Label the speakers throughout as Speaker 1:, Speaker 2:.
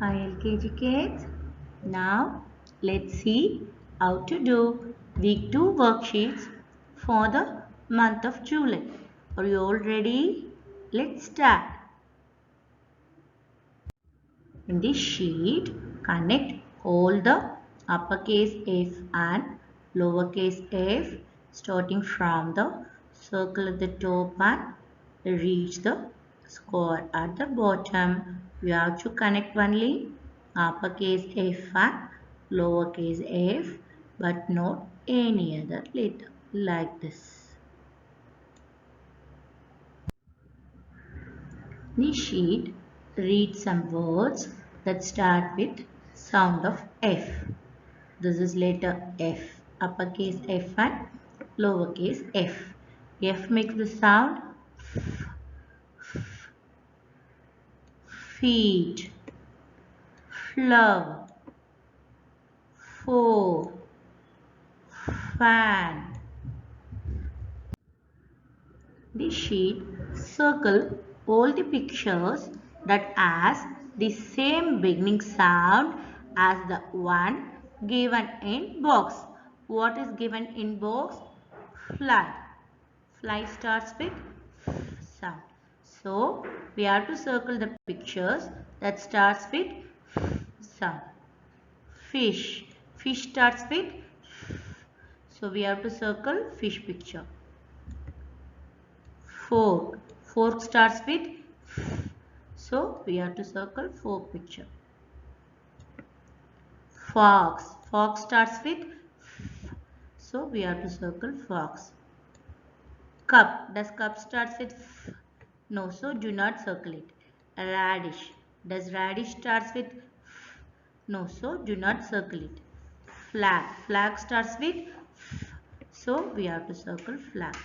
Speaker 1: Hi LKG kids. Now let's see how to do week 2 worksheets for the month of July. Are you all ready? Let's start. In this sheet, connect all the uppercase F and lowercase f starting from the circle at the top and reach the square at the bottom. You have to connect only uppercase F and lowercase f but not any other letter like this. This sheet, read some words that start with sound of F. This is letter F, uppercase F and lowercase f. F makes the sound feet, flower, four, fan. This sheet, circle all the pictures that has the same beginning sound as the one given in box. What is given in box? Fly. Fly starts with sound. So, we have to circle the pictures that starts with sound. Fish. Fish starts with, so we have to circle fish picture. Fork. Fork starts with, so we have to circle fork picture. Fox. Fox starts with, so we have to circle fox. Cup. Does cup starts with, no, so do not circle it. Radish. Does radish starts with, no, so do not circle it. Flag. Flag starts with, so we have to circle flag.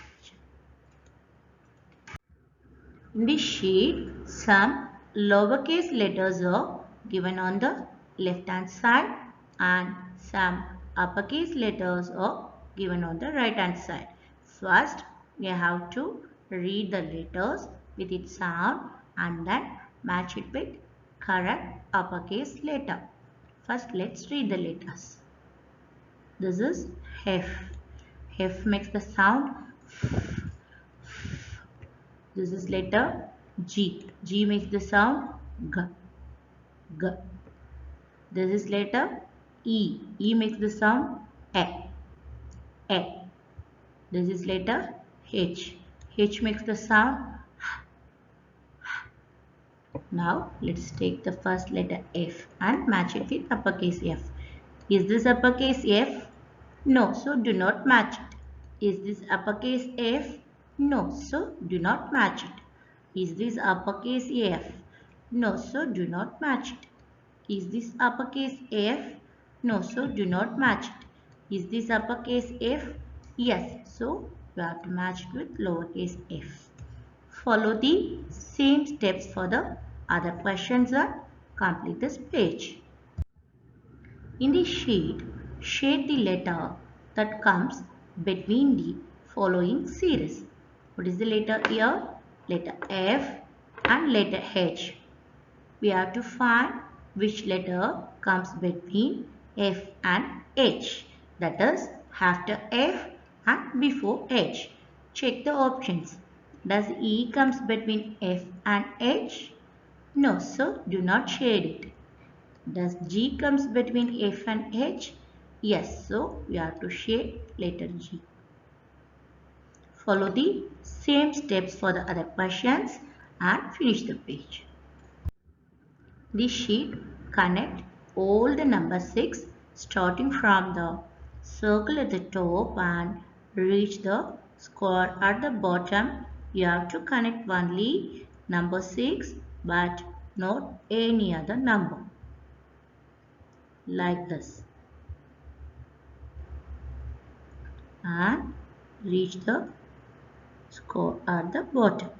Speaker 1: In this sheet, some lowercase letters are given on the left hand side and some uppercase letters are given on the right hand side. First, you have to read the letters with its sound and then match it with correct uppercase letter. First, let's read the letters. This is F. F makes the sound. This is letter G. G makes the sound G. G. This is letter E. E makes the sound E. E. This is letter H. H makes the sound H. Now let's take the first letter F and match it with uppercase F. Is this uppercase F? No, so do not match it. Is this uppercase F? No, so do not match it. Is this uppercase F? No, so do not match it. Is this uppercase F? No, so do not match it. Is this uppercase F? Yes, so you have to match it with lowercase f. Follow the same steps for the other questions and complete this page. In the sheet, shade the letter that comes between the following series. What is the letter here? Letter F and letter H. We have to find which letter comes between F and H. That is after F and before H. Check the options. Does E comes between F and H? No, so do not shade it. Does G comes between F and H? Yes, so we have to shade letter G. Follow the same steps for the other questions and finish the page. This sheet connect all the number 6 starting from the circle at the top and reach the square at the bottom. You have to connect only number 6 but not any other number. Like this. And reach the square at the bottom.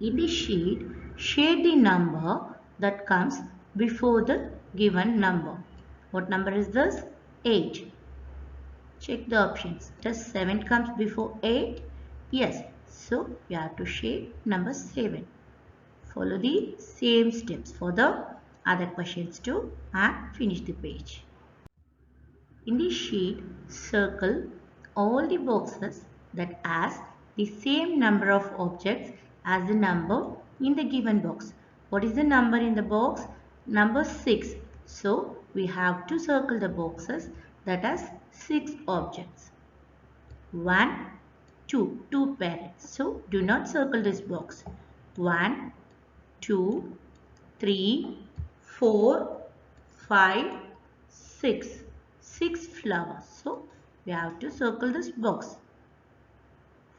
Speaker 1: In the sheet, shade the number that comes before the given number. What number is this? 8. Check the options. Does 7 comes before 8? Yes. So, you have to shade number 7. Follow the same steps for the other questions too and finish the page. In the sheet, circle all the boxes that has the same number of objects as the number in the given box. What is the number in the box? Number 6. So, we have to circle the boxes that has 6 objects. 1, 2 parrots. So, do not circle this box. 1, 2, 3, 4, 5, 6. 6 flowers. So, we have to circle this box.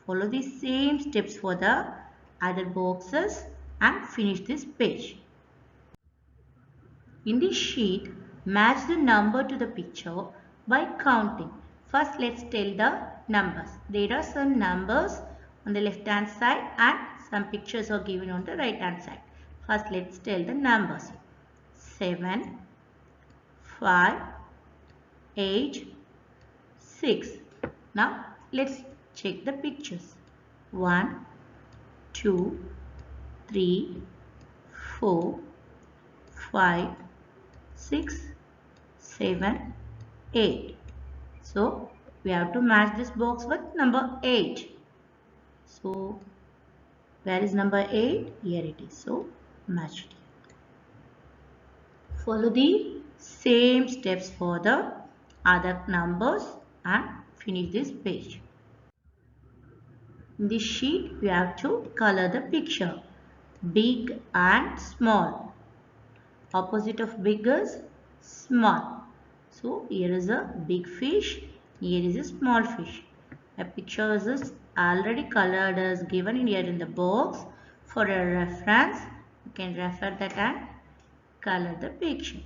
Speaker 1: Follow the same steps for the other boxes and finish this page. In this sheet, match the number to the picture by counting. First, let's tell the numbers. There are some numbers on the left hand side and some pictures are given on the right hand side. First, let's tell the numbers. 7, 5, 8, 6. Now, let's check the pictures. 1, 2, 3, 4, 5, 6, 7, 8. So, we have to match this box with number 8. So, where is number 8? Here it is. So, match it. Follow the same steps for the other numbers and finish this page. In this sheet, we have to color the picture. Big and small. Opposite of big is small. So, here is a big fish. Here is a small fish. A picture is already colored as given here in the box. For a reference, you can refer that and color the picture.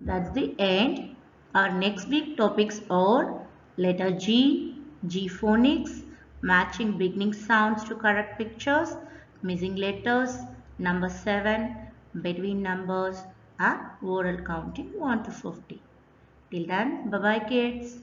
Speaker 1: That's the end. Our next week topics are letter G, G phonics, matching beginning sounds to correct pictures, missing letters, number 7, between numbers and oral counting 1 to 50. Till then, bye bye kids.